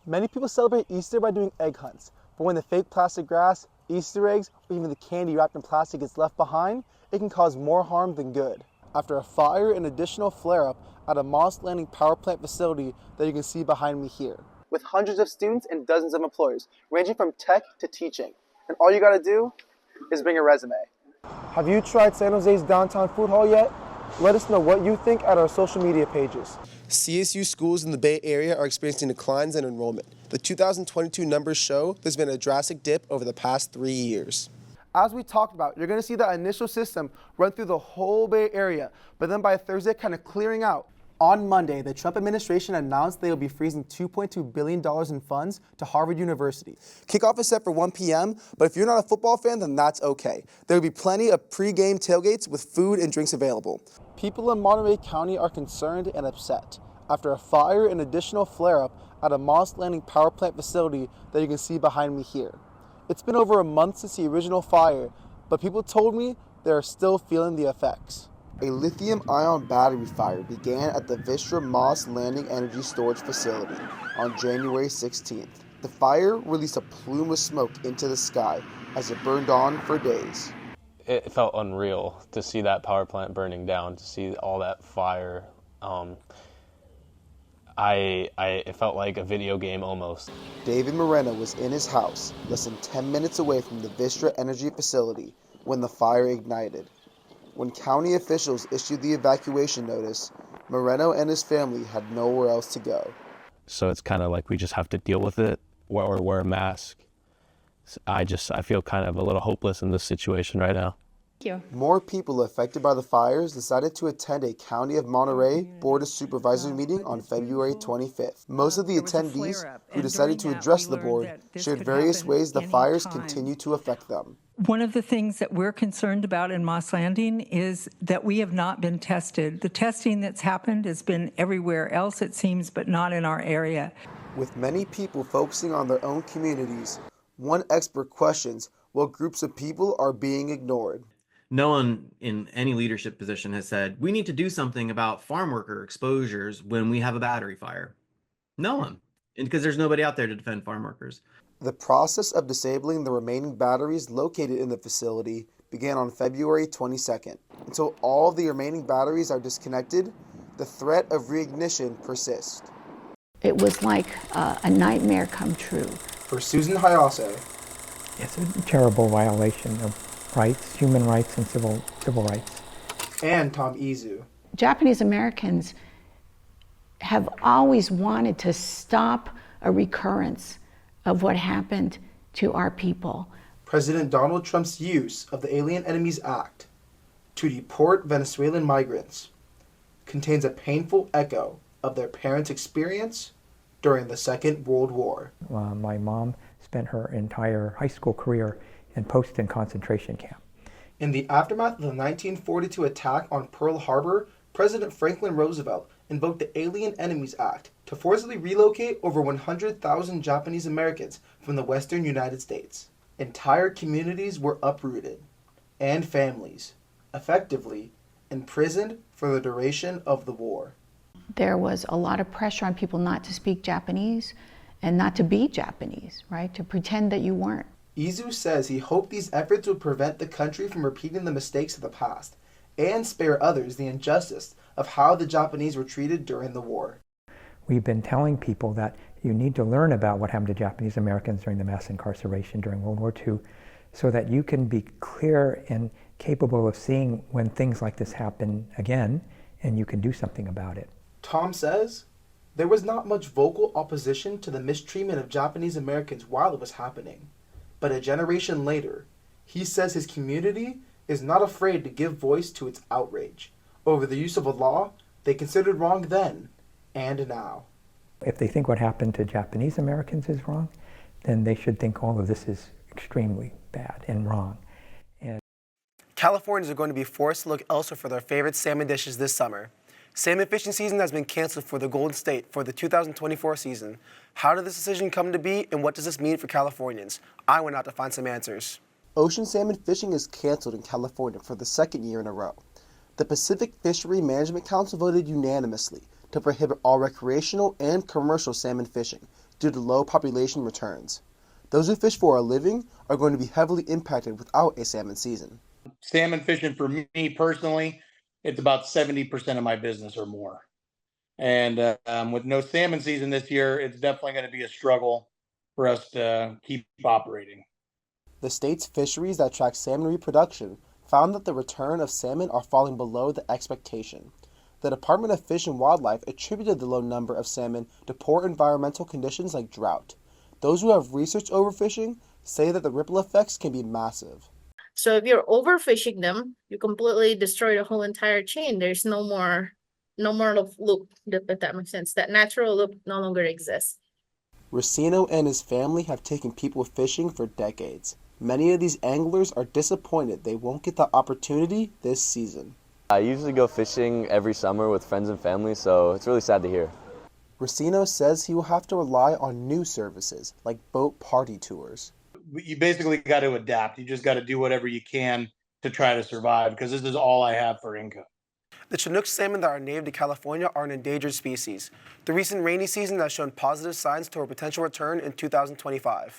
Many people celebrate Easter by doing egg hunts, but when the fake plastic grass, Easter eggs, or even the candy wrapped in plastic is left behind, it can cause more harm than good. After a fire and additional flare-up at a Moss Landing power plant facility that you can see behind me here, with hundreds of students and dozens of employers, ranging from tech to teaching. And all you gotta do is bring a resume. Have you tried San Jose's downtown food hall yet? Let us know what you think at our social media pages. CSU schools in the Bay Area are experiencing declines in enrollment. The 2022 numbers show there's been a drastic dip over the past 3 years. As we talked about, you're going to see that initial system run through the whole Bay Area, but then by Thursday kind of clearing out. On Monday, the Trump administration announced they will be freezing $2.2 billion in funds to Harvard University. Kickoff is set for 1 p.m., but if you're not a football fan, then that's okay. There will be plenty of pre-game tailgates with food and drinks available. People in Monterey County are concerned and upset after a fire and additional flare-up at a Moss Landing power plant facility that you can see behind me here. It's been over a month since the original fire, but people told me they are still feeling the effects. A lithium-ion battery fire began at the Vistra Moss Landing Energy Storage Facility on January 16th. The fire released a plume of smoke into the sky as it burned on for days. It felt unreal to see that power plant burning down, to see all that fire. It felt like a video game almost. David Moreno was in his house less than 10 minutes away from the Vistra Energy Facility when the fire ignited. When county officials issued the evacuation notice, Moreno and his family had nowhere else to go. So it's kind of like we just have to deal with it or wear a mask. I feel kind of a little hopeless in this situation right now. Thank you. More people affected by the fires decided to attend a County of Monterey Board of Supervisors meeting on February 25th. Most of the attendees who decided to address the board shared various ways the fires continue to affect them. One of the things that we're concerned about in Moss Landing is that we have not been tested. The testing that's happened has been everywhere else, it seems, but not in our area. With many people focusing on their own communities, one expert questions what groups of people are being ignored. No one in any leadership position has said, we need to do something about farm worker exposures when we have a battery fire. No one, because there's nobody out there to defend farm workers. The process of disabling the remaining batteries located in the facility began on February 22nd. Until all of the remaining batteries are disconnected, the threat of reignition persists. It was like a nightmare come true. For Susan Hayase, it's a terrible violation of rights, human rights, and civil rights. And Tom Izu. Japanese Americans have always wanted to stop a recurrence of what happened to our people. President Donald Trump's use of the Alien Enemies Act to deport Venezuelan migrants contains a painful echo of their parents' experience during the Second World War. My mom spent her entire high school career in Poston concentration camp. In the aftermath of the 1942 attack on Pearl Harbor, President Franklin Roosevelt invoked the Alien Enemies Act to forcibly relocate over 100,000 Japanese Americans from the western United States. Entire communities were uprooted, and families, effectively, imprisoned for the duration of the war. There was a lot of pressure on people not to speak Japanese and not to be Japanese, right? To pretend that you weren't. Izu says he hoped these efforts would prevent the country from repeating the mistakes of the past and spare others the injustice of how the Japanese were treated during the war. We've been telling people that you need to learn about what happened to Japanese Americans during the mass incarceration during World War II so that you can be clear and capable of seeing when things like this happen again and you can do something about it. Tom says there was not much vocal opposition to the mistreatment of Japanese Americans while it was happening. But a generation later, he says his community is not afraid to give voice to its outrage over the use of a law they considered wrong then and now. If they think what happened to Japanese Americans is wrong, then they should think all of this is extremely bad and wrong. Californians are going to be forced to look elsewhere for their favorite salmon dishes this summer. Salmon fishing season has been canceled for the Golden State for the 2024 season. How did this decision come to be, and what does this mean for Californians? I went out to find some answers. Ocean salmon fishing is canceled in California for the second year in a row. The Pacific Fishery Management Council voted unanimously to prohibit all recreational and commercial salmon fishing, due to low population returns. Those who fish for a living are going to be heavily impacted without a salmon season. Salmon fishing for me personally, it's about 70% of my business or more. And with no salmon season this year, it's definitely going to be a struggle for us to keep operating. The state's fisheries that track salmon reproduction found that the return of salmon are falling below the expectation. The Department of Fish and Wildlife attributed the low number of salmon to poor environmental conditions like drought. Those who have researched overfishing say that the ripple effects can be massive. So if you're overfishing them, you completely destroy the whole entire chain. There's no more loop, if that makes sense. That natural loop no longer exists. Racino and his family have taken people fishing for decades. Many of these anglers are disappointed they won't get the opportunity this season. I usually go fishing every summer with friends and family, so it's really sad to hear. Racino says he will have to rely on new services like boat party tours. You basically got to adapt. You just got to do whatever you can to try to survive, because this is all I have for income. The Chinook salmon that are native to California are an endangered species. The recent rainy season has shown positive signs toward potential return in 2025.